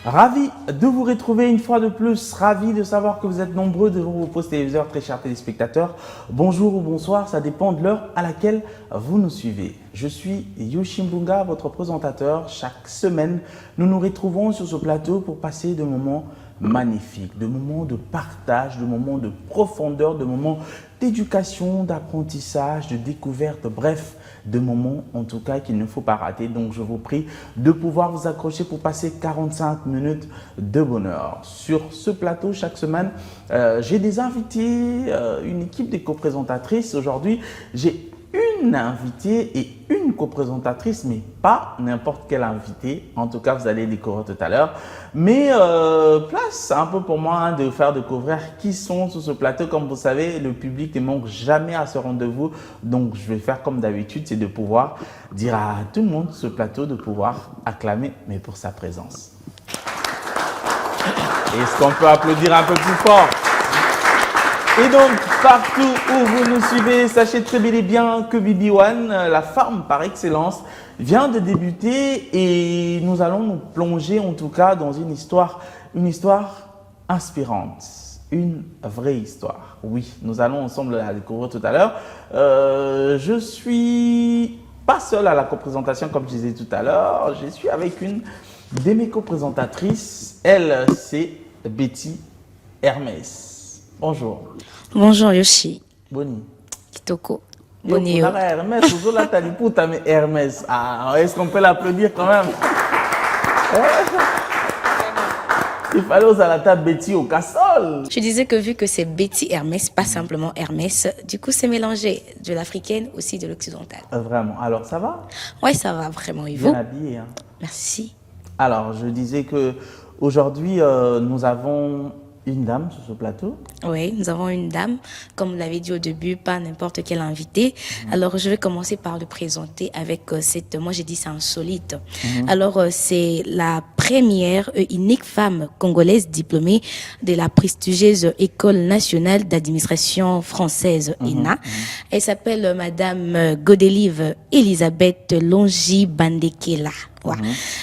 Ravi de vous retrouver une fois de plus, ravi de savoir que vous êtes nombreux devant vos postes téléviseurs, très chers téléspectateurs. Bonjour ou bonsoir, ça dépend de l'heure à laquelle vous nous suivez. Je suis Yoshimbunga, votre présentateur. Chaque semaine, nous nous retrouvons sur ce plateau pour passer de moments magnifiques, de moments de partage, de moments de profondeur, de moments d'éducation, d'apprentissage, de découverte, bref, de moments en tout cas qu'il ne faut pas rater. Donc je vous prie de pouvoir vous accrocher pour passer 45 minutes de bonheur. Sur ce plateau, chaque semaine, j'ai des invités, une équipe de co-présentatrices. Aujourd'hui, j'ai une invitée et une co-présentatrice, mais pas n'importe quelle invitée. En tout cas, vous allez découvrir tout à l'heure. Mais place un peu pour moi de faire découvrir qui sont sur ce plateau. Comme vous savez, le public ne manque jamais à ce rendez-vous. Donc, je vais faire comme d'habitude, c'est de pouvoir dire à tout le monde sur ce plateau de pouvoir acclamer, mais pour sa présence. Est-ce qu'on peut applaudir un peu plus fort? Et donc, partout où vous nous suivez, sachez très bel et bien que Bibi One, la femme par excellence, vient de débuter et nous allons nous plonger en tout cas dans une histoire inspirante, une vraie histoire. Oui, nous allons ensemble la découvrir tout à l'heure. Je suis pas seul à la co-présentation comme je disais tout à l'heure, je suis avec une de mes co-présentatrices. Elle, c'est Betty Hermès. Bonjour. Bonjour Yoshi. Boni. Kitoko. Boni. Hermès, Hermès. Ah, est-ce qu'on peut l'applaudir quand même? Il fallait aux à la table Betty au cassol. Je disais que vu que c'est Betty Hermès, pas simplement Hermès, du coup c'est mélangé de l'africaine aussi de l'occidentale. Vraiment. Alors ça va? Oui, ça va vraiment. Et vous? Bien habillé. Hein? Merci. Alors je disais que aujourd'hui nous avons une dame sur ce plateau. Oui, nous avons une dame, comme vous l'avez dit au début, pas n'importe quelle invitée. Alors, je vais commencer par le présenter avec cette, moi j'ai dit c'est insolite. Alors, c'est la première unique femme congolaise diplômée de la prestigieuse École nationale d'administration française, ENA. Elle s'appelle Madame Godelive Elisabeth Longi Bandekela.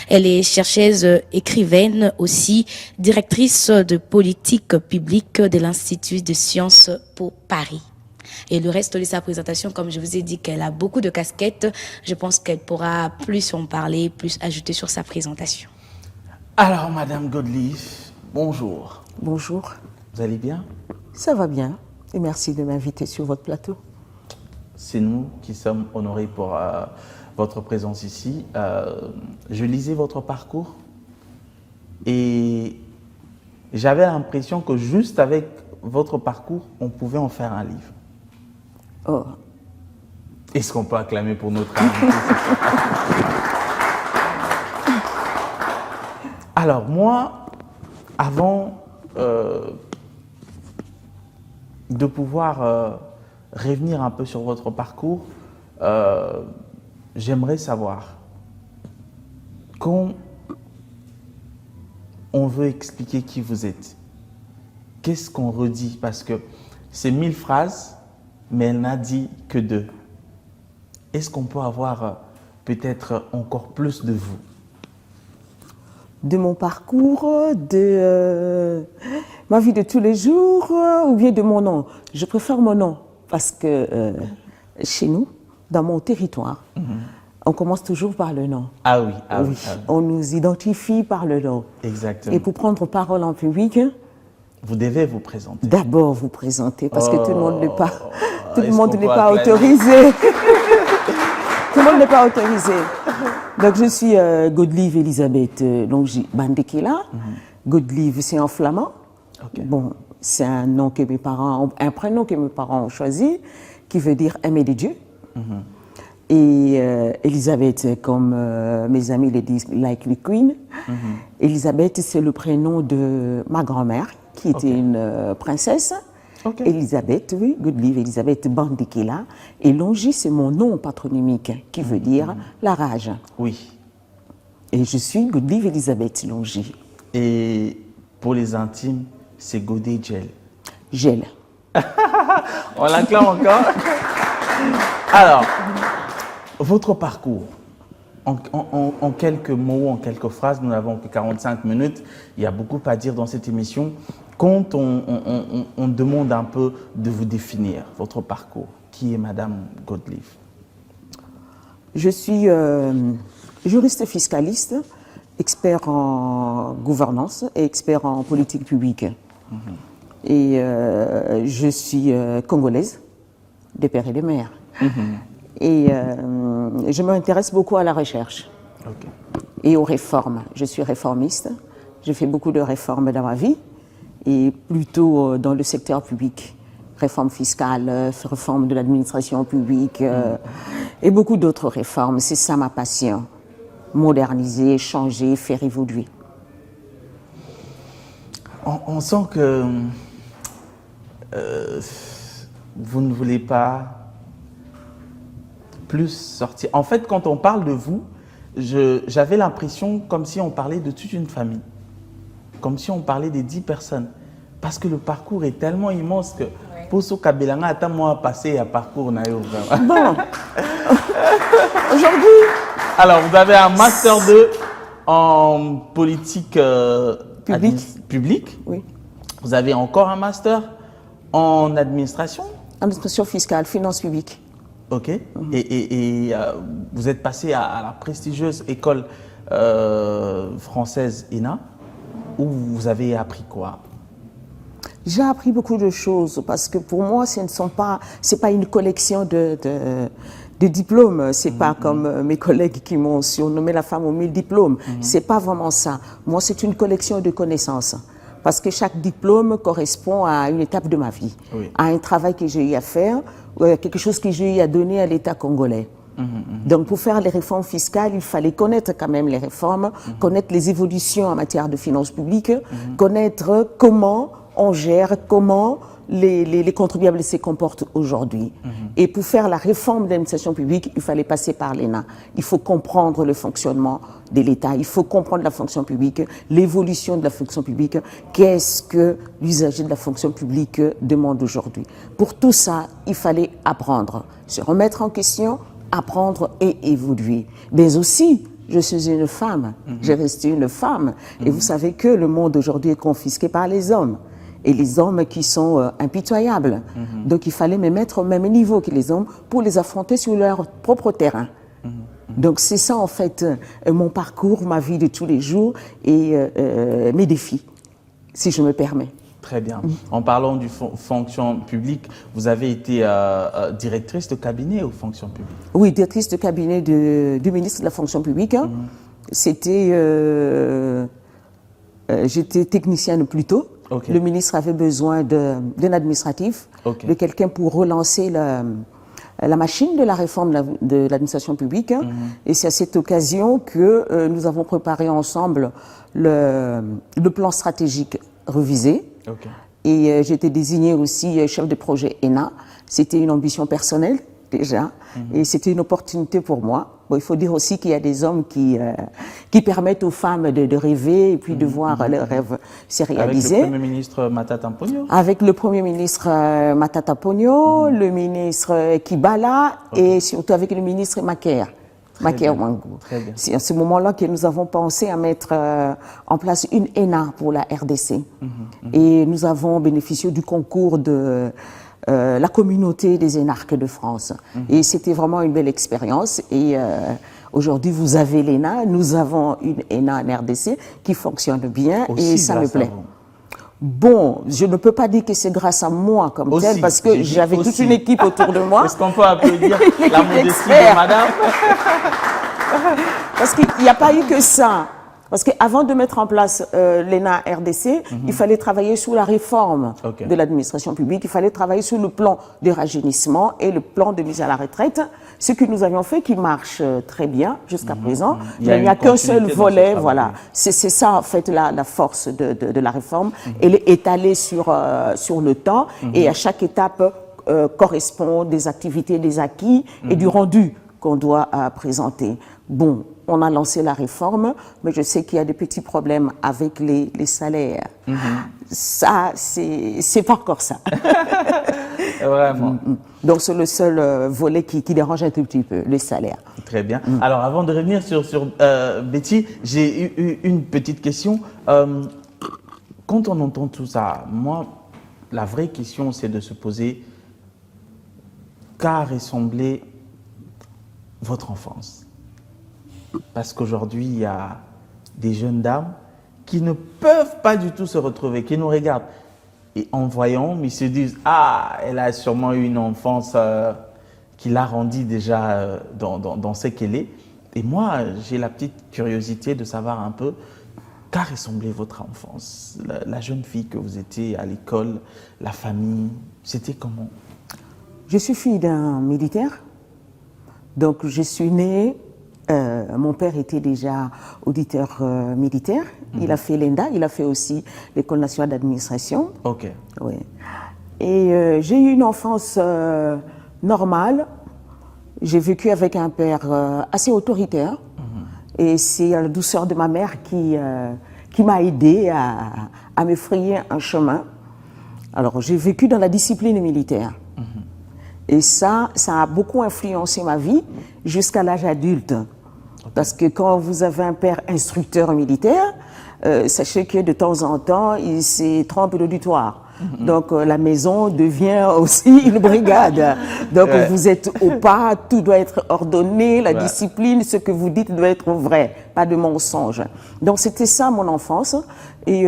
Elle est chercheuse, écrivaine aussi, directrice de politique publique de l'Institut de sciences pour Paris. Et le reste de sa présentation, comme je vous ai dit qu'elle a beaucoup de casquettes, je pense qu'elle pourra plus en parler, plus ajouter sur sa présentation. Alors, Madame Godelive, bonjour. Bonjour. Vous allez bien? Ça va bien et merci de m'inviter sur votre plateau. C'est nous qui sommes honorés pour votre présence ici. Je lisais votre parcours et j'avais l'impression que juste avec votre parcours, on pouvait en faire un livre. Oh. Est-ce qu'on peut acclamer pour notre invité? Alors moi, avant de pouvoir revenir un peu sur votre parcours, j'aimerais savoir, quand on veut expliquer qui vous êtes, qu'est-ce qu'on redit? Parce que c'est 1000 phrases, mais elle n'a dit que 2. Est-ce qu'on peut avoir peut-être encore plus de vous? De mon parcours, de ma vie de tous les jours ou bien de mon nom? Je préfère mon nom parce que chez nous, dans mon territoire, on commence toujours par le nom. Ah oui, ah oui. Oui. On nous identifie par le nom. Exactement. Et pour prendre parole en public, vous devez vous présenter. D'abord vous présenter parce que tout le monde n'est pas, tout le Est-ce monde qu'on n'est peut pas acclamer? autorisé. Tout le monde n'est pas autorisé. Donc je suis Godelive Elisabeth Longi Bandekela. Godelive, c'est en flamand. Okay. Bon, c'est un nom que mes parents, un prénom que mes parents ont choisi, qui veut dire aimer de Dieu. Et Elisabeth, comme mes amis le disent, like the Queen. Elisabeth, c'est le prénom de ma grand-mère, qui était une princesse. Elisabeth, oui, Godelive Elisabeth Bandekela. Et Longi, c'est mon nom patronymique, qui veut dire la rage. Oui. Et je suis Godelive Elisabeth Longi. Et pour les intimes, c'est Godé Gel. Gel. On l'acclame encore. Alors, votre parcours, En quelques mots, en quelques phrases, nous n'avons que 45 minutes, il y a beaucoup à dire dans cette émission. Quand on demande un peu de vous définir, votre parcours, qui est Madame Godlieve? Je suis juriste fiscaliste, expert en gouvernance et expert en politique publique. Et je suis congolaise, de père et de mère. Et je m'intéresse beaucoup à la recherche et aux réformes. Je suis réformiste. J'ai fait beaucoup de réformes dans ma vie et plutôt dans le secteur public. Réforme fiscale, réforme de l'administration publique et beaucoup d'autres réformes. C'est ça ma passion. Moderniser, changer, faire évoluer. On sent que vous ne voulez pas plus sortir. En fait, quand on parle de vous, j'avais l'impression comme si on parlait de toute une famille. Comme si on parlait des 10 personnes. Parce que le parcours est tellement immense que Poso Kabelanga attend moi passer à parcours naïo. Bon, aujourd'hui... Alors, vous avez un master 2 en politique publique. Oui. Vous avez encore un master en administration. Administration fiscale, finances publiques. Ok. Et vous êtes passé à la prestigieuse école française ENA, où vous avez appris quoi? J'ai appris beaucoup de choses parce que pour moi, c'est pas une collection de diplômes. C'est pas comme mes collègues qui m'ont surnommé la femme aux 1000 diplômes. C'est pas vraiment ça. Moi, c'est une collection de connaissances. Parce que chaque diplôme correspond à une étape de ma vie, à un travail que j'ai eu à faire, quelque chose que j'ai eu à donner à l'État congolais. Donc pour faire les réformes fiscales, il fallait connaître quand même les réformes, connaître les évolutions en matière de finances publiques, connaître comment on gère, comment les contribuables se comportent aujourd'hui. Et pour faire la réforme de l'administration publique, il fallait passer par l'ENA. Il faut comprendre le fonctionnement de l'État, il faut comprendre la fonction publique, l'évolution de la fonction publique, qu'est-ce que l'usager de la fonction publique demande aujourd'hui. Pour tout ça, il fallait apprendre, se remettre en question, apprendre et évoluer. Mais aussi, je suis une femme, j'ai resté une femme. Et vous savez que le monde aujourd'hui est confisqué par les hommes. Et les hommes qui sont impitoyables. Donc il fallait me mettre au même niveau que les hommes pour les affronter sur leur propre terrain. Donc c'est ça en fait mon parcours, ma vie de tous les jours et mes défis, si je me permets. Très bien. En parlant du fonction publique, vous avez été directrice de cabinet aux fonctions publiques? Oui, directrice de cabinet du ministre de la fonction publique. C'était... j'étais technicienne plutôt. Le ministre avait besoin d'un administratif, de quelqu'un pour relancer la machine de la réforme de l'administration publique. Et c'est à cette occasion que nous avons préparé ensemble le plan stratégique révisé. Et j'ai été désignée aussi chef de projet ENA. C'était une ambition personnelle déjà, et c'était une opportunité pour moi. Bon, il faut dire aussi qu'il y a des hommes qui permettent aux femmes de rêver et puis de voir leurs rêves se réaliser. Avec le Premier ministre Matata Ponyo? Avec le Premier ministre Matata Ponyo, le ministre Kibala et surtout avec le ministre Maker. Wangou. C'est à ce moment-là que nous avons pensé à mettre en place une ENA pour la RDC. Et nous avons bénéficié du concours de la communauté des énarques de France. Et c'était vraiment une belle expérience. Et aujourd'hui, vous avez l'ENA, nous avons une ENA en RDC qui fonctionne bien et ça me plaît. Bon, je ne peux pas dire que c'est grâce à moi comme tel, parce que j'avais toute une équipe autour de moi. Est-ce qu'on peut applaudir la modestie de madame? Parce qu'il n'y a pas eu que ça. Parce qu'avant de mettre en place l'ENA RDC, il fallait travailler sur la réforme de l'administration publique, il fallait travailler sur le plan de rajeunissement et le plan de mise à la retraite, ce que nous avions fait qui marche très bien jusqu'à présent. Il n'y a qu'un seul volet, voilà. C'est ça en fait la force de la réforme. Elle est étalée sur le temps et à chaque étape correspond des activités, des acquis et du rendu qu'on doit présenter. Bon, on a lancé la réforme, mais je sais qu'il y a des petits problèmes avec les salaires. Ça, c'est pas encore ça. Vraiment. Donc c'est le seul volet qui dérange un tout petit peu, le salaire. Très bien. Alors, avant de revenir sur Betty, j'ai eu une petite question. Quand on entend tout ça, moi, la vraie question, c'est de se poser qu'a ressemblé votre enfance? Parce qu'aujourd'hui, il y a des jeunes dames qui ne peuvent pas du tout se retrouver, qui nous regardent. Et en voyant, ils se disent, ah, elle a sûrement eu une enfance qui l'a rendue déjà dans ce qu'elle est. Et moi, j'ai la petite curiosité de savoir un peu qu'a ressemblé votre enfance, la jeune fille que vous étiez à l'école, la famille, c'était comment? Je suis fille d'un militaire, donc je suis née, mon père était déjà auditeur militaire, il a fait l'ENDA, il a fait aussi l'École nationale d'administration. Ok. Oui. Et j'ai eu une enfance normale, j'ai vécu avec un père assez autoritaire, et c'est la douceur de ma mère qui m'a aidée à me frayer un chemin. Alors j'ai vécu dans la discipline militaire. Et ça a beaucoup influencé ma vie jusqu'à l'âge adulte. Parce que quand vous avez un père instructeur militaire, sachez que de temps en temps, il se trompe d'auditoire. Donc la maison devient aussi une brigade. Donc vous êtes au pas, tout doit être ordonné, la discipline, ce que vous dites doit être vrai, pas de mensonge. Donc c'était ça mon enfance. Et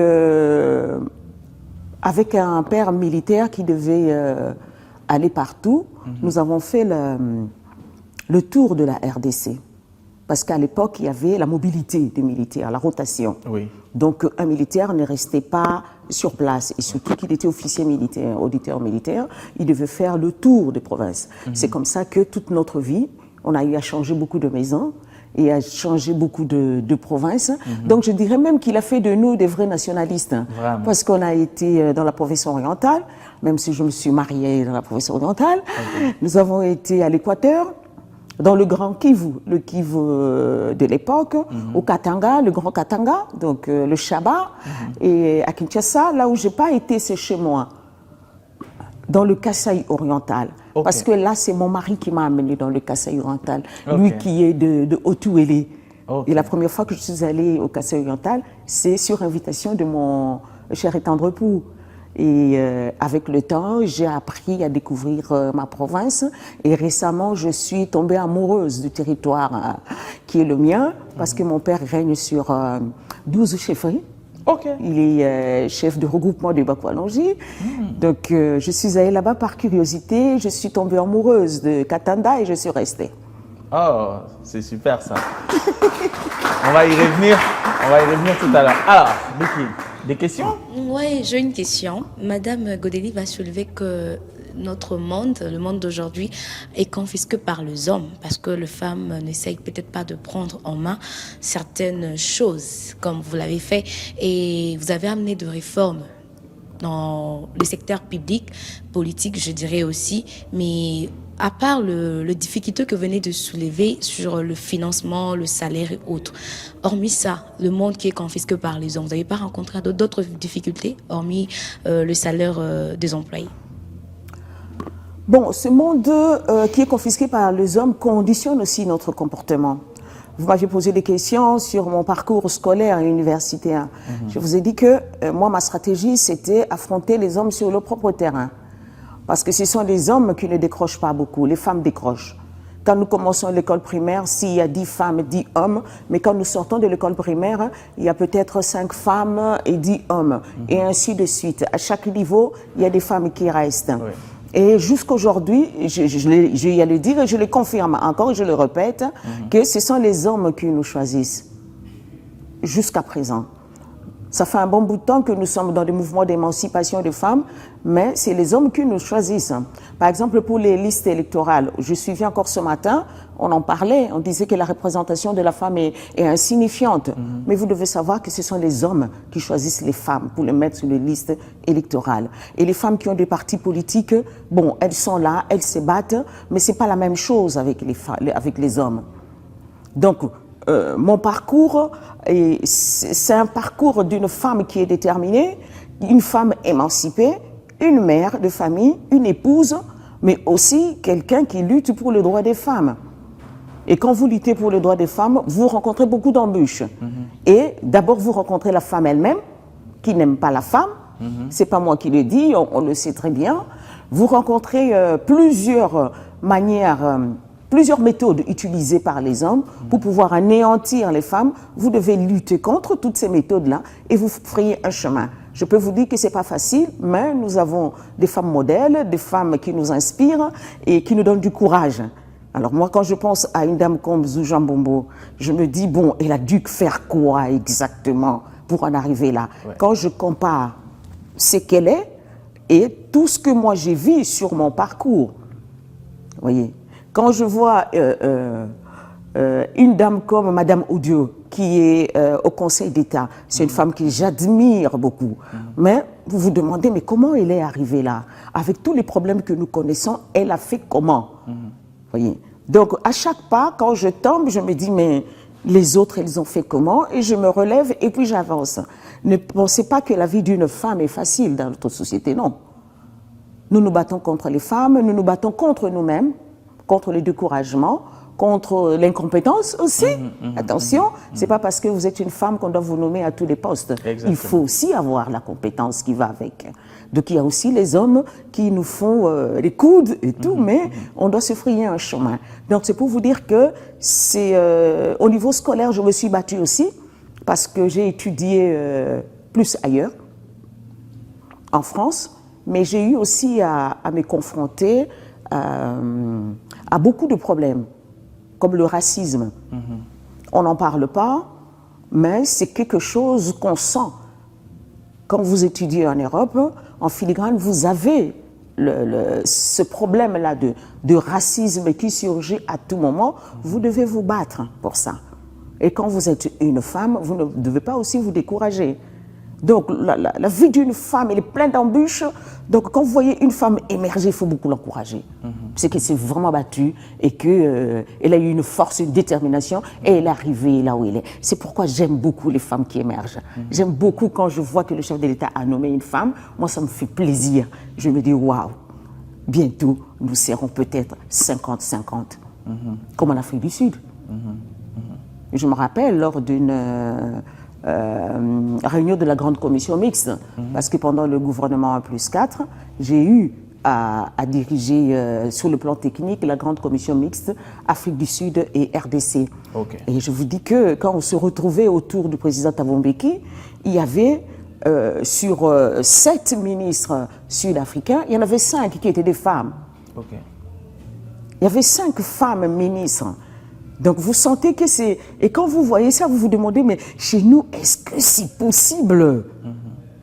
avec un père militaire qui devait aller partout, nous avons fait le tour de la RDC. Parce qu'à l'époque, il y avait la mobilité des militaires, la rotation. Oui. Donc un militaire ne restait pas sur place. Et surtout qu'il était officier militaire, auditeur militaire, il devait faire le tour des provinces. C'est comme ça que toute notre vie, on a eu à changer beaucoup de maisons et à changer beaucoup de provinces. Donc je dirais même qu'il a fait de nous des vrais nationalistes. Vraiment. Parce qu'on a été dans la province orientale, même si je me suis mariée dans la province orientale. Nous avons été à l'Équateur, dans le Grand Kivu, le Kivu de l'époque, au Katanga, le Grand Katanga, donc le Shaba, et à Kinshasa, là où j'ai pas été, c'est chez moi, dans le Kasaï oriental. Parce que là, c'est mon mari qui m'a amené dans le Kasaï oriental, lui qui est de Otuélé. Et la première fois que je suis allée au Kasaï oriental, c'est sur invitation de mon cher et tendre époux. Et avec le temps, j'ai appris à découvrir ma province. Et récemment, je suis tombée amoureuse du territoire qui est le mien, parce que mon père règne sur 12 chefferies. Il est chef de regroupement de Bakwalongi. Donc, je suis allée là-bas par curiosité. Je suis tombée amoureuse de Katanda et je suis restée. Oh, c'est super ça. On va y revenir tout à l'heure. Alors, Becky, des questions? Oui, j'ai une question. Madame Godeli va soulever que notre monde, le monde d'aujourd'hui, est confisqué par les hommes parce que les femmes n'essayent peut-être pas de prendre en main certaines choses comme vous l'avez fait et vous avez amené de réformes dans le secteur public, politique, je dirais aussi, mais à part le difficulté que vous venez de soulever sur le financement, le salaire et autres, hormis ça, le monde qui est confisqué par les hommes, vous n'avez pas rencontré d'autres difficultés, hormis le salaire des employés? Bon, ce monde qui est confisqué par les hommes conditionne aussi notre comportement. Vous m'avez posé des questions sur mon parcours scolaire et universitaire. Je vous ai dit que moi, ma stratégie, c'était affronter les hommes sur leur propre terrain. Parce que ce sont les hommes qui ne décrochent pas beaucoup, les femmes décrochent. Quand nous commençons l'école primaire, s'il y a 10 femmes, 10 hommes, mais quand nous sortons de l'école primaire, il y a peut-être 5 femmes et 10 hommes, et ainsi de suite. À chaque niveau, il y a des femmes qui restent. Oui. Et jusqu'aujourd'hui, je y le dire et je le confirme encore et je le répète, que ce sont les hommes qui nous choisissent jusqu'à présent. Ça fait un bon bout de temps que nous sommes dans des mouvements d'émancipation des femmes, mais c'est les hommes qui nous choisissent. Par exemple, pour les listes électorales, je suivais encore ce matin, on en parlait, on disait que la représentation de la femme est insignifiante. Mais vous devez savoir que ce sont les hommes qui choisissent les femmes pour les mettre sur les listes électorales. Et les femmes qui ont des partis politiques, bon, elles sont là, elles se battent, mais c'est pas la même chose avec les hommes. Donc, mon parcours, c'est un parcours d'une femme qui est déterminée, une femme émancipée, une mère de famille, une épouse, mais aussi quelqu'un qui lutte pour le droit des femmes. Et quand vous luttez pour le droit des femmes, vous rencontrez beaucoup d'embûches. Et d'abord, vous rencontrez la femme elle-même, qui n'aime pas la femme. C'est pas moi qui le dis, on le sait très bien. Vous rencontrez plusieurs manières... plusieurs méthodes utilisées par les hommes pour pouvoir anéantir les femmes. Vous devez lutter contre toutes ces méthodes-là et vous frayez un chemin. Je peux vous dire que c'est pas facile, mais nous avons des femmes modèles, des femmes qui nous inspirent et qui nous donnent du courage. Alors moi, quand je pense à une dame comme Zoujan Bombo, je me dis, bon, elle a dû faire quoi exactement pour en arriver là? Ouais. Quand je compare ce qu'elle est et tout ce que moi j'ai vu sur mon parcours, vous voyez. Quand je vois une dame comme Madame Odieu, qui est au Conseil d'État, c'est une femme que j'admire beaucoup. Mais vous vous demandez, mais comment elle est arrivée là? Avec tous les problèmes que nous connaissons, elle a fait comment? Voyez. Donc, à chaque pas, quand je tombe, je me dis, mais les autres, elles ont fait comment? Et je me relève et puis j'avance. Ne pensez pas que la vie d'une femme est facile dans notre société, non. Nous nous battons contre les femmes, nous nous battons contre nous-mêmes, contre le découragement, contre l'incompétence aussi. Attention, c'est pas parce que vous êtes une femme qu'on doit vous nommer à tous les postes. Exactement. Il faut aussi avoir la compétence qui va avec. Donc il y a aussi les hommes qui nous font les coudes et tout, mais on doit se frayer un chemin. Donc c'est pour vous dire que c'est au niveau scolaire, je me suis battue aussi parce que j'ai étudié plus ailleurs, en France, mais j'ai eu aussi à me confronter à beaucoup de problèmes, comme le racisme. On n'en parle pas, mais c'est quelque chose qu'on sent. Quand vous étudiez en Europe, en filigrane, vous avez ce problème-là de racisme qui surgit à tout moment. Vous devez vous battre pour ça. Et quand vous êtes une femme, vous ne devez pas aussi vous décourager. Donc la vie d'une femme, elle est pleine d'embûches. Donc quand vous voyez une femme émerger, il faut beaucoup l'encourager. C'est qu'elle s'est vraiment battue et qu'elle a eu une force, une détermination et elle est arrivée là où elle est. C'est pourquoi j'aime beaucoup les femmes qui émergent. J'aime beaucoup quand je vois que le chef de l'État a nommé une femme. Moi, ça me fait plaisir. Je me dis, waouh, bientôt, nous serons peut-être 50-50, comme en Afrique du Sud. Je me rappelle lors d'une... réunion de la grande commission mixte, parce que pendant le gouvernement 1+4, j'ai eu à diriger sur le plan technique la grande commission mixte Afrique du Sud et RDC. Okay. Et je vous dis que quand on se retrouvait autour du président Thabo Mbeki, il y avait sur 7 ministres sud-africains, il y en avait 5 qui étaient des femmes. Okay. Il y avait 5 femmes ministres. Donc vous sentez que c'est... Et quand vous voyez ça, vous vous demandez, mais chez nous, est-ce que c'est possible?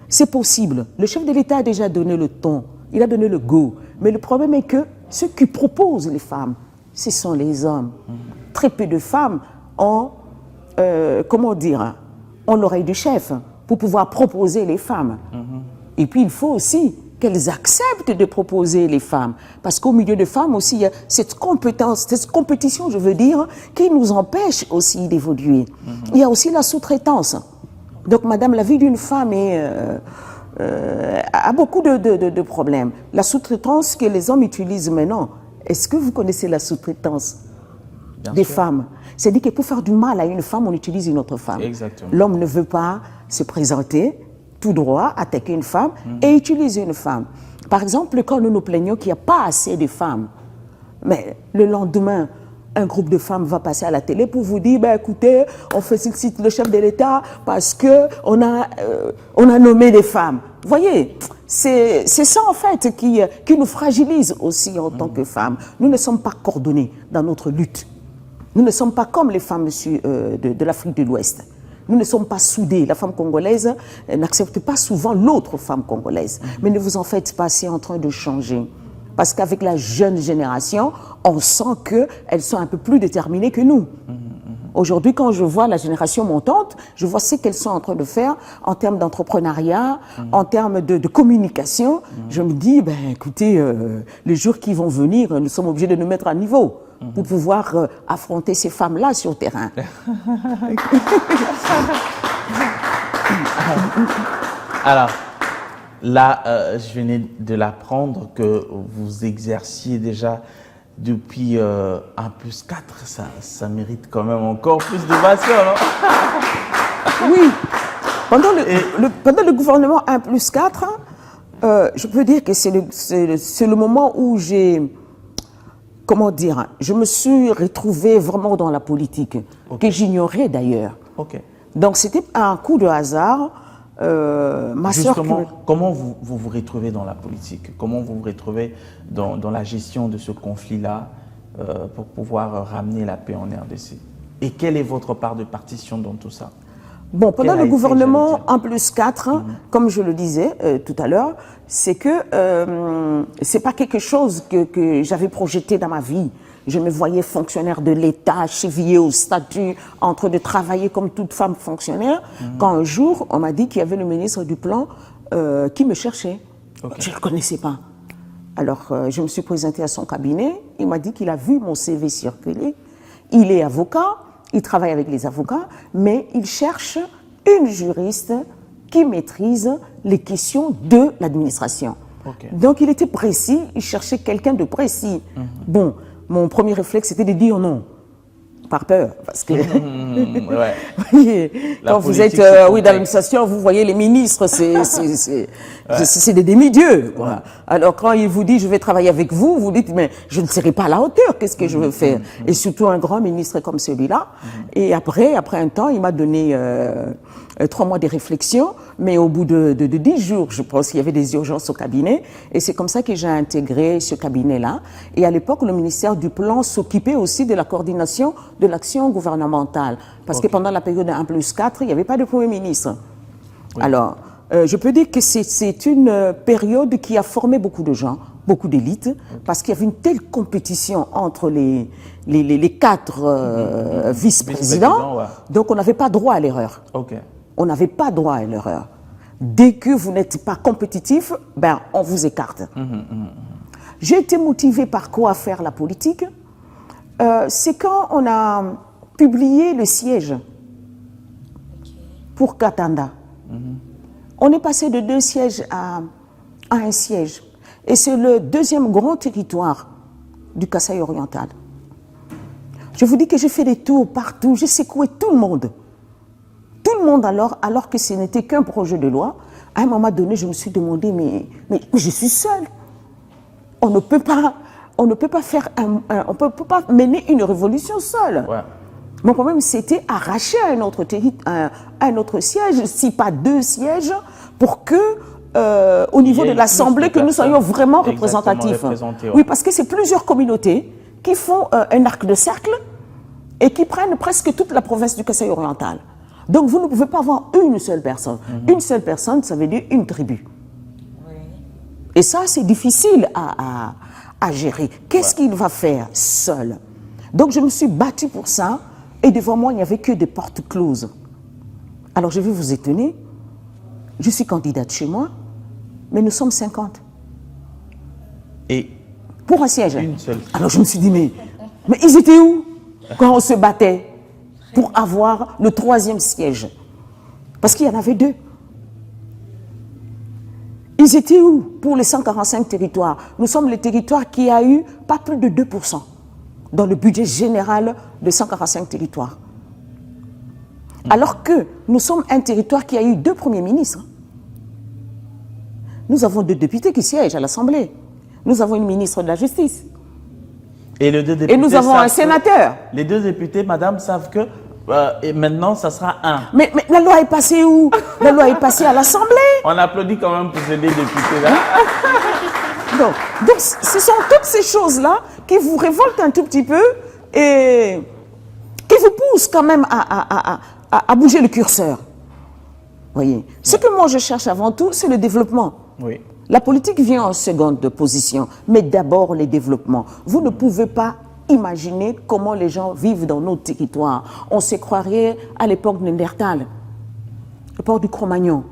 C'est possible. Le chef de l'État a déjà donné le ton, il a donné le go. Mais le problème est que ceux qui proposent les femmes, ce sont les hommes. Très peu de femmes ont, comment dire, ont l'oreille du chef pour pouvoir proposer les femmes. Et puis il faut aussi qu'elles acceptent de proposer les femmes. Parce qu'au milieu des femmes aussi, il y a cette compétence, cette compétition, je veux dire, qui nous empêche aussi d'évoluer. Il y a aussi la sous-traitance. Donc, madame, la vie d'une femme a beaucoup de problèmes. La sous-traitance que les hommes utilisent maintenant, est-ce que vous connaissez la sous-traitance des femmes? C'est-à-dire que pour faire du mal à une femme, on utilise une autre femme. L'homme ne veut pas se présenter tout droit, attaquer une femme et utiliser une femme. Par exemple, quand nous nous plaignons qu'il n'y a pas assez de femmes, mais le lendemain, un groupe de femmes va passer à la télé pour vous dire, ben, écoutez, on félicite le chef de l'État parce qu'on a nommé des femmes. Vous voyez, c'est ça en fait qui nous fragilise aussi en tant que femmes. Nous ne sommes pas coordonnés dans notre lutte. Nous ne sommes pas comme les femmes de l'Afrique de l'Ouest. Nous ne sommes pas soudés. La femme congolaise n'accepte pas souvent l'autre femme congolaise. Mais ne vous en faites pas, c'est en train de changer. Parce qu'avec la jeune génération, on sent qu'elles sont un peu plus déterminées que nous. Aujourd'hui, quand je vois la génération montante, je vois ce qu'elles sont en train de faire en termes d'entrepreneuriat, en termes de communication. Je me dis, ben, écoutez, les jours qui vont venir, nous sommes obligés de nous mettre à niveau pour pouvoir affronter ces femmes-là sur le terrain. Alors, là, je venais de l'apprendre que vous exerciez déjà depuis 1+4, ça mérite quand même encore plus de passion, non? Oui, pendant le gouvernement 1+4, je peux dire que c'est le moment où comment dire, je me suis retrouvée vraiment dans la politique, que j'ignorais d'ailleurs. Donc c'était un coup de hasard. Justement, comment vous retrouvez dans la politique? Comment vous vous retrouvez dans la gestion de ce conflit-là pour pouvoir ramener la paix en RDC? Et quelle est votre part de partition dans tout ça? Bon, pendant le gouvernement 1+4, comme je le disais tout à l'heure, c'est que c'est pas quelque chose que j'avais projeté dans ma vie. Je me voyais fonctionnaire de l'État, chevillée au statut, en train de travailler comme toute femme fonctionnaire, quand un jour, on m'a dit qu'il y avait le ministre du Plan qui me cherchait. Je ne le connaissais pas. Alors, je me suis présentée à son cabinet. Il m'a dit qu'il a vu mon CV circuler. Il est avocat, il travaille avec les avocats, mais il cherche une juriste qui maîtrise les questions de l'administration. Donc, il était précis, il cherchait quelqu'un de précis. Bon, mon premier réflexe, c'était de dire non, par peur, parce que quand vous êtes dans l'administration, vous voyez les ministres, c'est des demi-dieux. Alors quand il vous dit je vais travailler avec vous, vous dites mais je ne serai pas à la hauteur, qu'est-ce que je veux faire? Et surtout un grand ministre comme celui-là. Et après un temps, il m'a donné 3 mois de réflexion, mais au bout de 10 jours, je pense qu'il y avait des urgences au cabinet, et c'est comme ça que j'ai intégré ce cabinet-là. Et à l'époque, le ministère du Plan s'occupait aussi de la coordination de l'action gouvernementale, parce que pendant la période 1+4, il n'y avait pas de Premier ministre. Alors, je peux dire que c'est une période qui a formé beaucoup de gens, beaucoup d'élites, parce qu'il y avait une telle compétition entre les 4 vice-présidents, donc on n'avait pas droit à l'erreur. On n'avait pas droit à l'erreur. Dès que vous n'êtes pas compétitif, ben, on vous écarte. J'ai été motivée par quoi faire la politique. C'est quand on a publié le siège pour Katanda. On est passé de 2 sièges à 1 siège. Et c'est le 2e grand territoire du Kasaï oriental. Je vous dis que j'ai fait des tours partout, j'ai secoué tout le monde. Tout le monde alors que ce n'était qu'un projet de loi. À un moment donné, je me suis demandé, mais je suis seule. On ne peut pas faire on peut pas mener une révolution seule. Mon problème, c'était arracher un autre siège, si pas 2 sièges, pour que, au niveau de l'Assemblée, que nous soyons vraiment représentatifs. Oui, parce que c'est plusieurs communautés qui font un arc de cercle et qui prennent presque toute la province du Kasaï oriental. Donc, vous ne pouvez pas avoir une seule personne. Une seule personne, ça veut dire une tribu. Et ça, c'est difficile à gérer. Qu'est-ce qu'il va faire seul? Donc, je me suis battue pour ça. Et devant moi, il n'y avait que des portes closes. Alors, je vais vous étonner. Je suis candidate chez moi, mais nous sommes 50. Et pour un siège. Une seule. Alors, je me suis dit, mais ils étaient où quand on se battait pour avoir le 3e siège? Parce qu'il y en avait 2. Ils étaient où pour les 145 territoires? Nous sommes le territoire qui a eu pas plus de 2% dans le budget général de 145 territoires. Alors que nous sommes un territoire qui a eu 2 premiers ministres. Nous avons 2 députés qui siègent à l'Assemblée. Nous avons une ministre de la Justice. Et nous avons un sénateur. Les 2 députés, madame, savent que et maintenant, ça sera 1. Mais la loi est passée où? La loi est passée à l'Assemblée. On applaudit quand même pour ces 2 députés là. Donc, ce sont toutes ces choses-là qui vous révoltent un tout petit peu et qui vous poussent quand même à à bouger le curseur. Voyez. Ce que moi je cherche avant tout, c'est le développement. Oui. La politique vient en seconde position, mais d'abord les développements. Vous ne pouvez pas imaginer comment les gens vivent dans nos territoires. On se croirait à l'époque de Néandertal, l'époque du Cro-Magnon.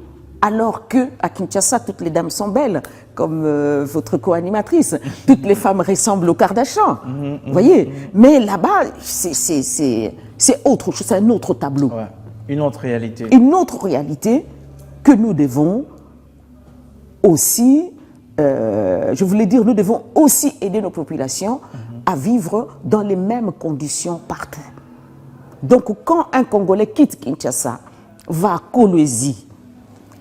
Alors qu'à Kinshasa, toutes les dames sont belles, comme votre co-animatrice. Toutes les femmes ressemblent aux Kardashian. Vous voyez. Mais là-bas, c'est autre chose, c'est un autre tableau. Ouais. Une autre réalité. Une autre réalité que nous devons aussi, je voulais dire, nous devons aussi aider nos populations à vivre dans les mêmes conditions partout. Donc, quand un Congolais quitte Kinshasa, va à Kolwezi,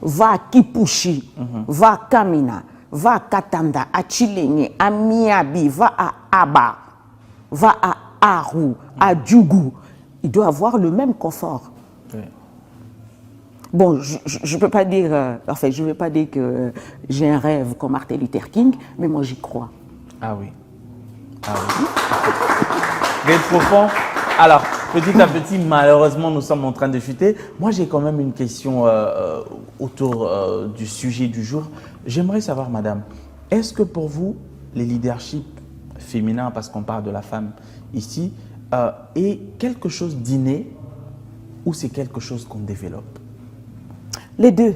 va à Kipushi, va à Kamina, va à Katanda, à Chilengi, à Miabi, va à Aba, va à Aru, à Djougou, il doit avoir le même confort. Oui. Bon, je peux pas dire, je ne vais pas dire que j'ai un rêve comme Martin Luther King, mais moi j'y crois. Ah oui. Ah oui. D'être profond. Alors, petit à petit, malheureusement, nous sommes en train de chuter. Moi, j'ai quand même une question autour du sujet du jour. J'aimerais savoir, madame, est-ce que pour vous, les leaderships féminins, parce qu'on parle de la femme ici, est quelque chose d'inné ou c'est quelque chose qu'on développe? Les deux.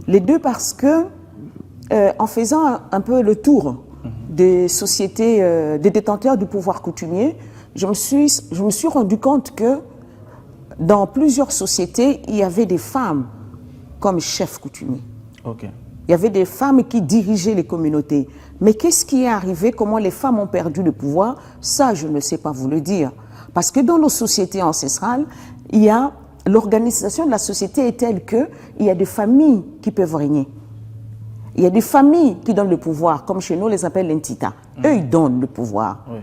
Les deux parce que, en faisant un peu le tour des sociétés, des détenteurs du pouvoir coutumier, je me suis rendu compte que dans plusieurs sociétés, il y avait des femmes comme chefs coutumiers. Ok. Il y avait des femmes qui dirigeaient les communautés. Mais qu'est-ce qui est arrivé? Comment les femmes ont perdu le pouvoir? Ça, je ne sais pas vous le dire. Parce que dans nos sociétés ancestrales, il y a l'organisation de la société est telle qu'il y a des familles qui peuvent régner. Il y a des familles qui donnent le pouvoir, comme chez nous, on les appelle l'entita. Eux, ils donnent le pouvoir. Oui.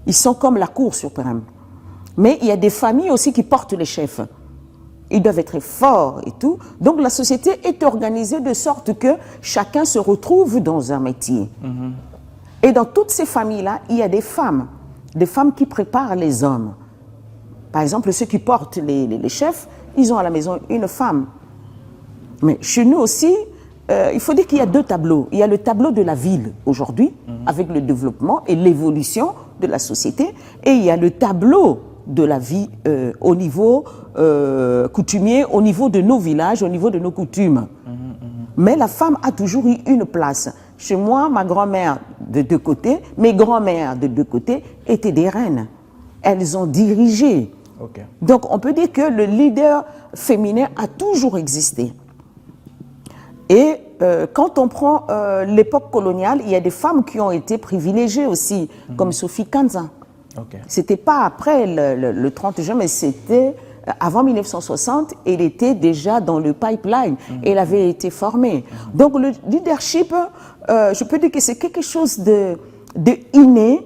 Ils sont comme la Cour suprême. Mais il y a des familles aussi qui portent les chefs. Ils doivent être forts et tout. Donc la société est organisée de sorte que chacun se retrouve dans un métier. Et dans toutes ces familles-là, il y a des femmes qui préparent les hommes. Par exemple, ceux qui portent les chefs, ils ont à la maison une femme. Mais chez nous aussi, il faut dire qu'il y a deux tableaux. Il y a le tableau de la ville aujourd'hui, avec le développement et l'évolution de la société, et il y a le tableau de la vie au niveau coutumier, au niveau de nos villages, au niveau de nos coutumes. Mais la femme a toujours eu une place. Chez moi, ma grand-mère de deux côtés, mes grands-mères de deux côtés étaient des reines. Elles ont dirigé. Ok. Donc on peut dire que le leader féminin a toujours existé. Et quand on prend l'époque coloniale, il y a des femmes qui ont été privilégiées aussi, comme Sophie Kanza. Ok. C'était pas après le 30 juin, mais c'était avant 1960. Elle était déjà dans le pipeline. Elle avait été formée. Donc le leadership, je peux dire que c'est quelque chose de inné,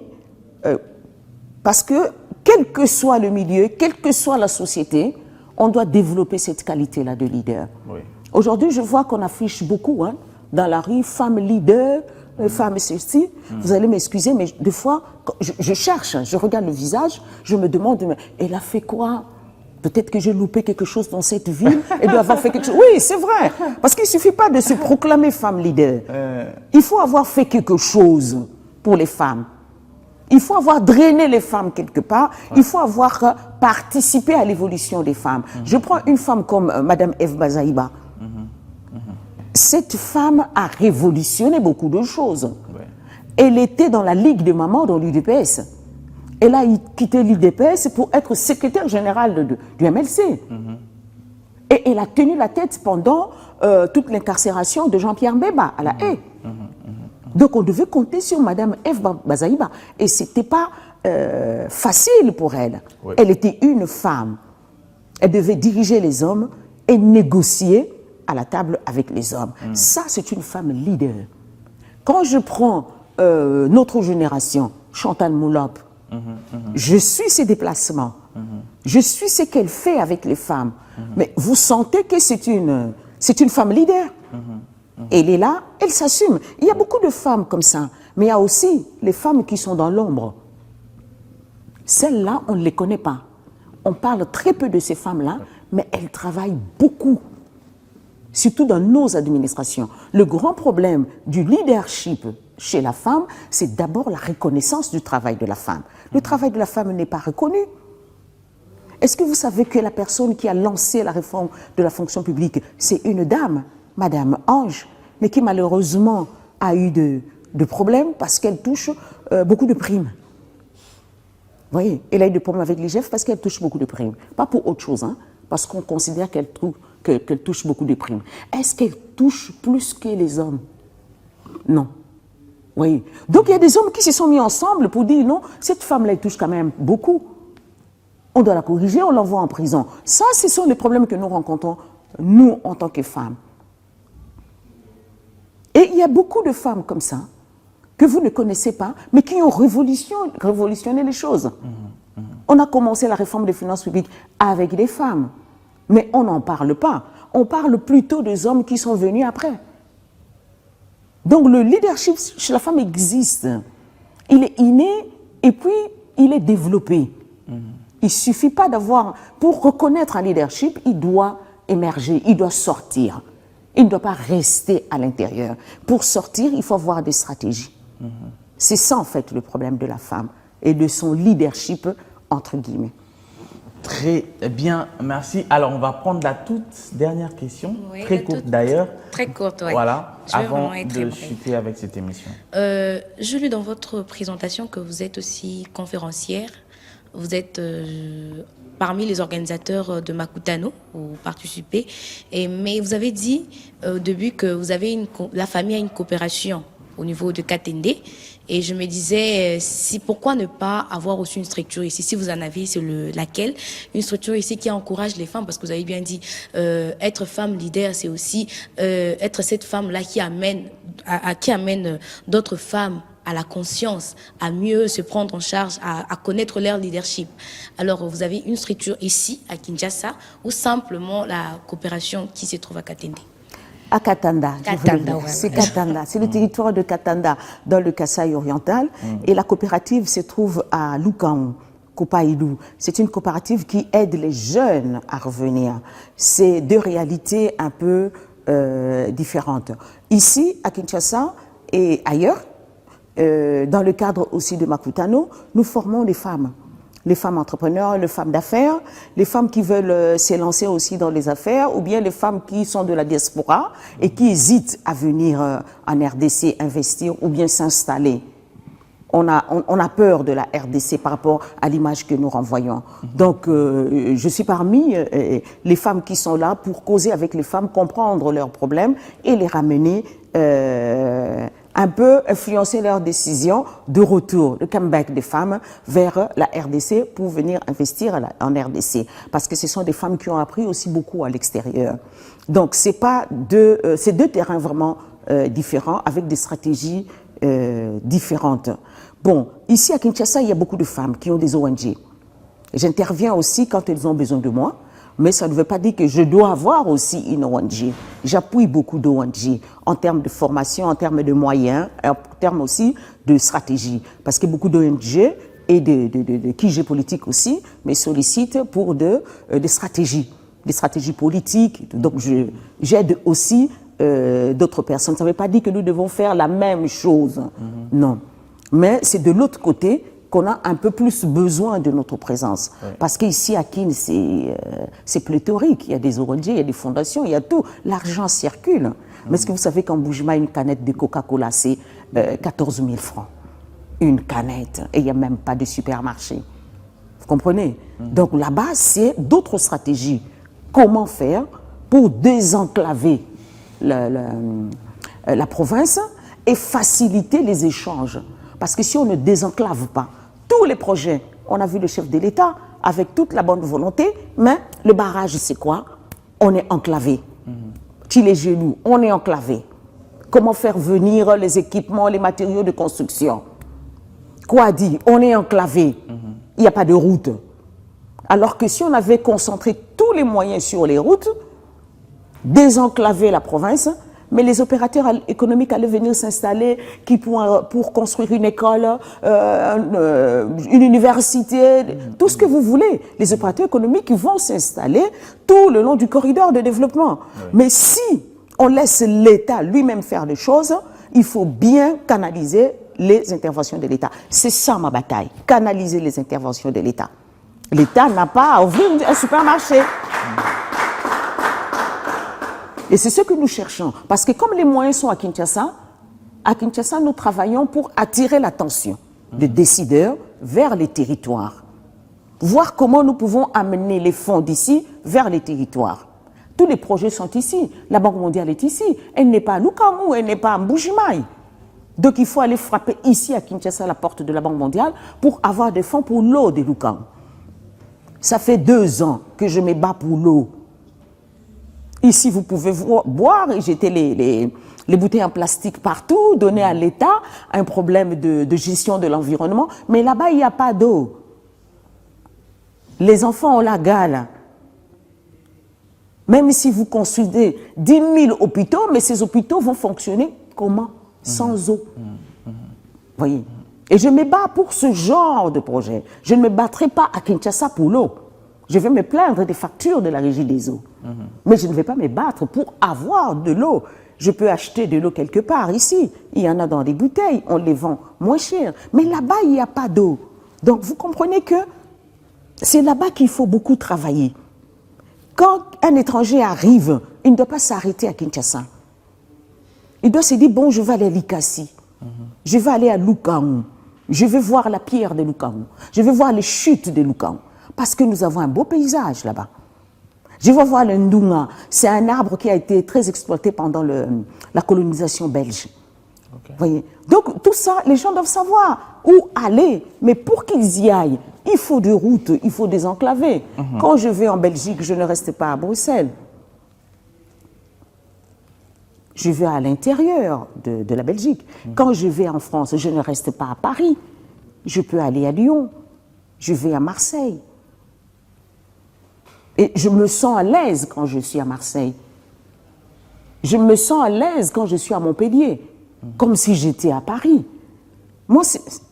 parce que quel que soit le milieu, quelle que soit la société, on doit développer cette qualité-là de leader. Oui. Aujourd'hui, je vois qu'on affiche beaucoup dans la rue, femme leader, femme ceci. Vous allez m'excuser, mais des fois, quand je cherche, je regarde le visage, je me demande, mais elle a fait quoi? Peut-être que j'ai loupé quelque chose dans cette ville. Elle doit avoir fait quelque chose. Oui, c'est vrai. Parce qu'il ne suffit pas de se proclamer femme leader. Il faut avoir fait quelque chose pour les femmes. Il faut avoir drainé les femmes quelque part. Il faut avoir participé à l'évolution des femmes. Je prends une femme comme Madame Eve Bazaïba. Cette femme a révolutionné beaucoup de choses. Ouais. Elle était dans la Ligue des mamans dans l'UDPS. Elle a quitté l'UDPS pour être secrétaire générale du MLC. Et elle a tenu la tête pendant toute l'incarcération de Jean-Pierre Mbeba à la Haye. Donc on devait compter sur Madame Eve Bazaïba. Et ce n'était pas facile pour elle. Oui. Elle était une femme. Elle devait diriger les hommes et négocier à la table avec les hommes. Ça, c'est une femme leader. Quand je prends notre génération, Chantal Moulop, je suis ses déplacements. Je suis ce qu'elle fait avec les femmes. Mais vous sentez que c'est une femme leader. Elle est là, elle s'assume. Il y a beaucoup de femmes comme ça. Mais il y a aussi les femmes qui sont dans l'ombre. Celles-là, on ne les connaît pas. on parle très peu de ces femmes-là, mais elles travaillent beaucoup, surtout dans nos administrations. Le grand problème du leadership chez la femme, c'est d'abord la reconnaissance du travail de la femme. Le travail de la femme n'est pas reconnu. Est-ce que vous savez que la personne qui a lancé la réforme de la fonction publique, c'est une dame, Madame Ange, mais qui malheureusement a eu de problèmes parce qu'elle touche beaucoup de primes. Vous voyez, elle a eu des problèmes avec l'IGF parce qu'elle touche beaucoup de primes. Pas pour autre chose, hein, parce qu'on considère qu'elle touche beaucoup de primes. Est-ce qu'elle touche plus que les hommes? Non. Oui. Donc il y a des hommes qui se sont mis ensemble pour dire non, cette femme-là, elle touche quand même beaucoup. On doit la corriger, on l'envoie en prison. Ça, ce sont les problèmes que nous rencontrons, nous, en tant que femmes. Et il y a beaucoup de femmes comme ça, que vous ne connaissez pas, mais qui ont révolutionné les choses. On a commencé la réforme des finances publiques avec des femmes, mais on n'en parle pas. On parle plutôt des hommes qui sont venus après. Donc le leadership chez la femme existe. Il est inné et puis il est développé. Il ne suffit pas d'avoir... Pour reconnaître un leadership, il doit émerger, il doit sortir. Il ne doit pas rester à l'intérieur. Pour sortir, il faut avoir des stratégies. C'est ça, en fait, le problème de la femme et de son leadership, entre guillemets. Très bien, merci. Alors, on va prendre la toute dernière question, oui, très courte d'ailleurs. Très courte, oui. Voilà, avant de chuter avec cette émission. Je lis dans votre présentation que vous êtes aussi conférencière. Vous êtes parmi les organisateurs de Makutano, vous participez. Mais vous avez dit au début que vous avez la famille a une coopération au niveau de Katende. Et je me disais, pourquoi ne pas avoir aussi une structure ici? Si vous en avez, c'est laquelle? Une structure ici qui encourage les femmes, parce que vous avez bien dit, être femme leader, c'est aussi être cette femme-là qui amène d'autres femmes à la conscience, à mieux se prendre en charge, à connaître leur leadership. Alors, vous avez une structure ici, à Kinshasa, ou simplement la coopération qui se trouve à Katende? À Katanda, c'est Katanda, c'est le territoire de Katanda dans le Kasaï oriental et la coopérative se trouve à Lukaon, Kopaïlou. C'est une coopérative qui aide les jeunes à revenir. C'est deux réalités un peu différentes. Ici, à Kinshasa et ailleurs, dans le cadre aussi de Makutano, nous formons les femmes entrepreneurs, les femmes d'affaires, les femmes qui veulent s'élancer aussi dans les affaires, ou bien les femmes qui sont de la diaspora et qui hésitent à venir en RDC investir ou bien s'installer. On a peur de la RDC par rapport à l'image que nous renvoyons. Donc, je suis parmi les femmes qui sont là pour causer avec les femmes, comprendre leurs problèmes et les ramener un peu influencer leurs décisions de retour, le comeback des femmes vers la RDC pour venir investir en RDC. Parce que ce sont des femmes qui ont appris aussi beaucoup à l'extérieur. Donc, c'est deux terrains vraiment différents avec des stratégies différentes. Bon, ici à Kinshasa, il y a beaucoup de femmes qui ont des ONG. J'interviens aussi quand elles ont besoin de moi. Mais ça ne veut pas dire que je dois avoir aussi une ONG. J'appuie beaucoup d'ONG en termes de formation, en termes de moyens, en termes aussi de stratégie. Parce que beaucoup d'ONG et de QG politique aussi me sollicitent pour des stratégies politiques. Donc j'aide aussi d'autres personnes. Ça ne veut pas dire que nous devons faire la même chose. Non. Mais c'est de l'autre côté qu'on a un peu plus besoin de notre présence. Oui. Parce qu'ici, à Kin, c'est pléthorique. Il y a des ONG, il y a des fondations, il y a tout. L'argent circule. Mais est-ce que vous savez qu'en Boujma, une canette de Coca-Cola, c'est 14 000 francs. Une canette. Et il n'y a même pas de supermarché. Vous comprenez? Donc là-bas, c'est d'autres stratégies. Comment faire pour désenclaver la province et faciliter les échanges? Parce que si on ne désenclave pas tous les projets, on a vu le chef de l'État avec toute la bonne volonté, mais le barrage, c'est quoi? On est enclavé. Les genoux, on est enclavé. Comment faire venir les équipements, les matériaux de construction? Quoi dit? On est enclavé. Il n'y a pas de route. Alors que si on avait concentré tous les moyens sur les routes, désenclaver la province, mais les opérateurs économiques allaient venir s'installer pour construire une école, une université, tout ce que vous voulez. Les opérateurs économiques vont s'installer tout le long du corridor de développement. Oui. Mais si on laisse l'État lui-même faire les choses, il faut bien canaliser les interventions de l'État. C'est ça ma bataille, canaliser les interventions de l'État. L'État n'a pas à ouvrir un supermarché. Et c'est ce que nous cherchons. Parce que comme les moyens sont à Kinshasa, nous travaillons pour attirer l'attention des décideurs vers les territoires. Voir comment nous pouvons amener les fonds d'ici vers les territoires. Tous les projets sont ici. La Banque mondiale est ici. Elle n'est pas à Lukamu, elle n'est pas à Mbujimaï. Donc il faut aller frapper ici à Kinshasa la porte de la Banque mondiale pour avoir des fonds pour l'eau de Lukamu. Ça fait 2 ans que je me bats pour l'eau. Ici, vous pouvez boire et jeter les bouteilles en plastique partout, donner à l'État un problème de gestion de l'environnement. Mais là-bas, il n'y a pas d'eau. Les enfants ont la gale. Même si vous construisez 10 000 hôpitaux, mais ces hôpitaux vont fonctionner comment? Sans eau. Voyez. Et je me bats pour ce genre de projet. Je ne me battrai pas à Kinshasa pour l'eau. Je vais me plaindre des factures de la régie des eaux. Mais je ne vais pas me battre pour avoir de l'eau. Je peux acheter de l'eau quelque part ici. Il y en a dans des bouteilles, on les vend moins cher. Mais là-bas, il n'y a pas d'eau. Donc vous comprenez que c'est là-bas qu'il faut beaucoup travailler. Quand un étranger arrive, il ne doit pas s'arrêter à Kinshasa. Il doit se dire, bon, je vais aller à Likasi. Je vais aller à Lukamu. Je vais voir la pierre de Lukamu. Je vais voir les chutes de Lukamu. Parce que nous avons un beau paysage là-bas. Je vais voir le Ndunga. C'est un arbre qui a été très exploité pendant la colonisation belge. Okay. Voyez. Donc tout ça, les gens doivent savoir où aller. Mais pour qu'ils y aillent, il faut des routes, il faut des enclavés. Quand je vais en Belgique, je ne reste pas à Bruxelles. Je vais à l'intérieur de la Belgique. Quand je vais en France, je ne reste pas à Paris. Je peux aller à Lyon. Je vais à Marseille. Et je me sens à l'aise quand je suis à Marseille. Je me sens à l'aise quand je suis à Montpellier, comme si j'étais à Paris. Moi,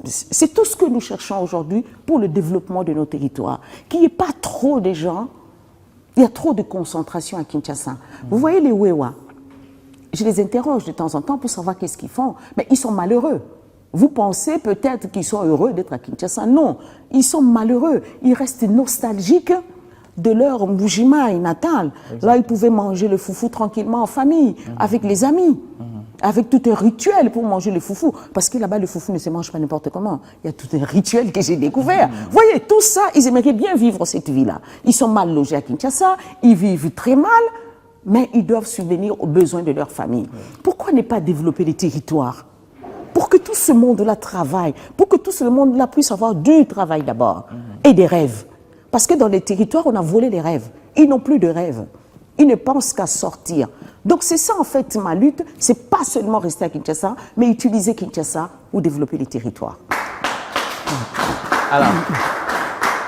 c'est tout ce que nous cherchons aujourd'hui pour le développement de nos territoires. Qu'il n'y ait pas trop de gens, il y a trop de concentration à Kinshasa. Vous voyez les Wewa, je les interroge de temps en temps pour savoir qu'est-ce qu'ils font, mais ils sont malheureux. Vous pensez peut-être qu'ils sont heureux d'être à Kinshasa. Non, ils sont malheureux. Ils restent nostalgiques de leur Mbujimaï natal. Là, ils pouvaient manger le foufou tranquillement en famille, avec les amis, avec tout un rituel pour manger le foufou. Parce que là-bas, le foufou ne se mange pas n'importe comment. Il y a tout un rituel que j'ai découvert. Vous voyez, tout ça, ils aimeraient bien vivre cette vie-là. Ils sont mal logés à Kinshasa, ils vivent très mal, mais ils doivent subvenir aux besoins de leur famille. Pourquoi ne pas développer les territoires? Pour que tout ce monde-là travaille, pour que tout ce monde-là puisse avoir du travail d'abord, et des rêves. Parce que dans les territoires, on a volé les rêves. Ils n'ont plus de rêves. Ils ne pensent qu'à sortir. Donc c'est ça en fait ma lutte. C'est pas seulement rester à Kinshasa, mais utiliser Kinshasa pour développer les territoires. Alors,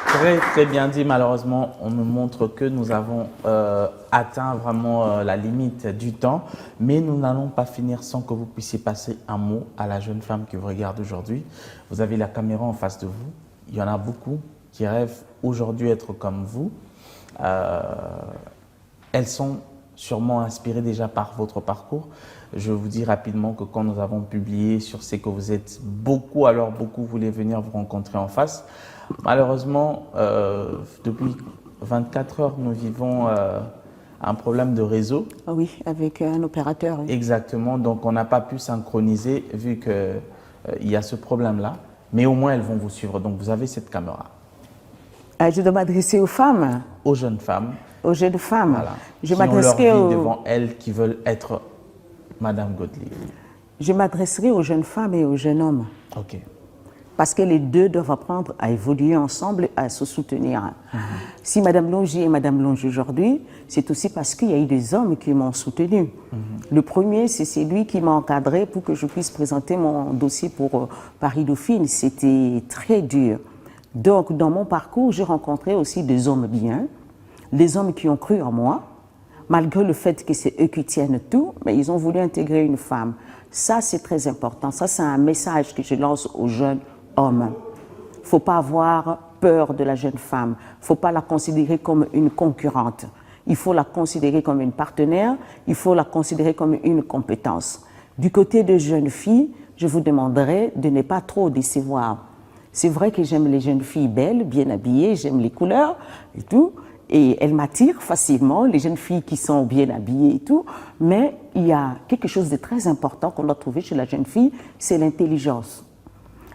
très très bien dit. Malheureusement, on me montre que nous avons atteint vraiment la limite du temps. Mais nous n'allons pas finir sans que vous puissiez passer un mot à la jeune femme qui vous regarde aujourd'hui. Vous avez la caméra en face de vous. Il y en a beaucoup qui rêvent aujourd'hui être comme vous. Elles sont sûrement inspirées déjà par votre parcours. Je vous dis rapidement que quand nous avons publié sur ce que vous êtes, beaucoup voulaient venir vous rencontrer en face. Malheureusement, depuis 24 heures, nous vivons un problème de réseau. Oui, avec un opérateur. Oui. Exactement, donc on n'a pas pu synchroniser vu qu'il y a ce problème-là. Mais au moins, elles vont vous suivre. Donc vous avez cette caméra. Je dois m'adresser aux femmes. Aux jeunes femmes. Aux jeunes femmes. Voilà. Je qui ont leur vie m'adresserai devant elles, qui veulent être Madame Gottlieb. Je m'adresserai aux jeunes femmes et aux jeunes hommes. Ok. Parce que les deux doivent apprendre à évoluer ensemble, à se soutenir. Si Madame Longy est Madame Longy aujourd'hui, c'est aussi parce qu'il y a eu des hommes qui m'ont soutenu. Le premier, c'est celui qui m'a encadré pour que je puisse présenter mon dossier pour Paris-Dauphine. C'était très dur. Donc, dans mon parcours, j'ai rencontré aussi des hommes bien, des hommes qui ont cru en moi, malgré le fait que c'est eux qui tiennent tout, mais ils ont voulu intégrer une femme. Ça, c'est très important. Ça, c'est un message que je lance aux jeunes hommes. Il ne faut pas avoir peur de la jeune femme. Il ne faut pas la considérer comme une concurrente. Il faut la considérer comme une partenaire. Il faut la considérer comme une compétence. Du côté de jeunes filles, je vous demanderai de ne pas trop décevoir. C'est vrai que j'aime les jeunes filles belles, bien habillées, j'aime les couleurs et tout. Et elles m'attirent facilement, les jeunes filles qui sont bien habillées et tout. Mais il y a quelque chose de très important qu'on doit trouver chez la jeune fille, c'est l'intelligence.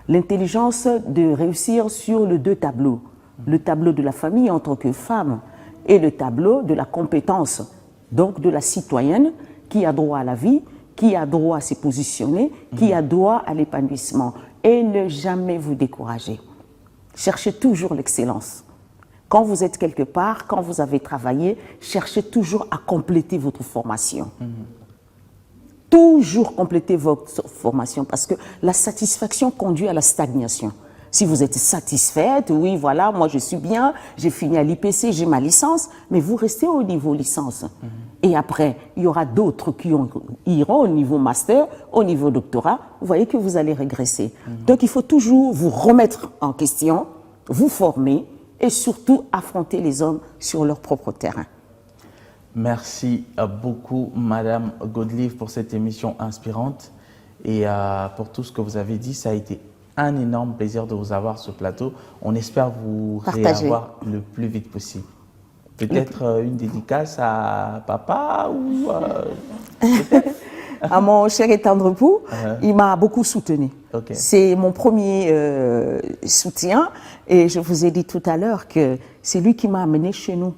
L'intelligence de réussir sur les deux tableaux. Le tableau de la famille en tant que femme et le tableau de la compétence, donc de la citoyenne qui a droit à la vie, qui a droit à se positionner, qui a droit à l'épanouissement. Et ne jamais vous décourager. Cherchez toujours l'excellence. Quand vous êtes quelque part, quand vous avez travaillé, cherchez toujours à compléter votre formation. Toujours compléter votre formation parce que la satisfaction conduit à la stagnation. Si vous êtes satisfaite, oui, voilà, moi je suis bien, j'ai fini à l'IPC, j'ai ma licence, mais vous restez au niveau licence. Et après, il y aura d'autres qui iront au niveau master, au niveau doctorat. Vous voyez que vous allez régresser. Donc, il faut toujours vous remettre en question, vous former et surtout affronter les hommes sur leur propre terrain. Merci beaucoup, Madame Godelive, pour cette émission inspirante et pour tout ce que vous avez dit. Ça a été un énorme plaisir de vous avoir sur ce plateau. On espère vous réavoir le plus vite possible. Peut-être une dédicace à papa ou peut-être à mon cher et tendre époux, il m'a beaucoup soutenu. Okay. C'est mon premier soutien et je vous ai dit tout à l'heure que c'est lui qui m'a amené chez nous.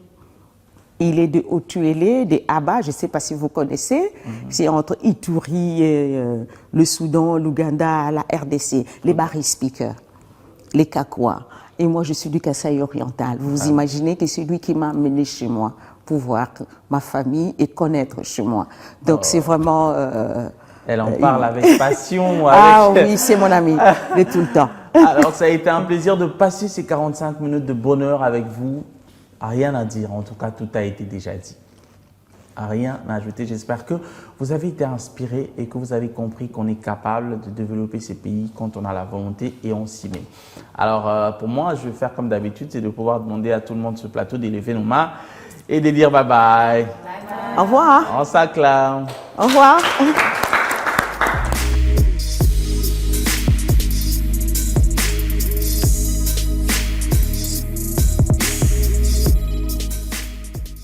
Il est de Otuélé, de Aba, je ne sais pas si vous connaissez, c'est entre Ituri, le Soudan, l'Ouganda, la RDC, les Bari speakers, les Kakwa. Et moi, je suis du Kasaï oriental. Vous imaginez que c'est lui qui m'a amené chez moi pour voir ma famille et connaître chez moi. Donc, c'est vraiment... Elle en parle avec passion. Ah oui, c'est mon ami de tout le temps. Alors, ça a été un plaisir de passer ces 45 minutes de bonheur avec vous. Rien à dire, en tout cas, tout a été déjà dit. Rien à ajouter. J'espère que vous avez été inspirés et que vous avez compris qu'on est capable de développer ces pays quand on a la volonté et on s'y met. Alors, pour moi, je vais faire comme d'habitude, c'est de pouvoir demander à tout le monde sur ce plateau d'élever nos mains et de dire bye bye. Au revoir. On s'acclame. Au revoir.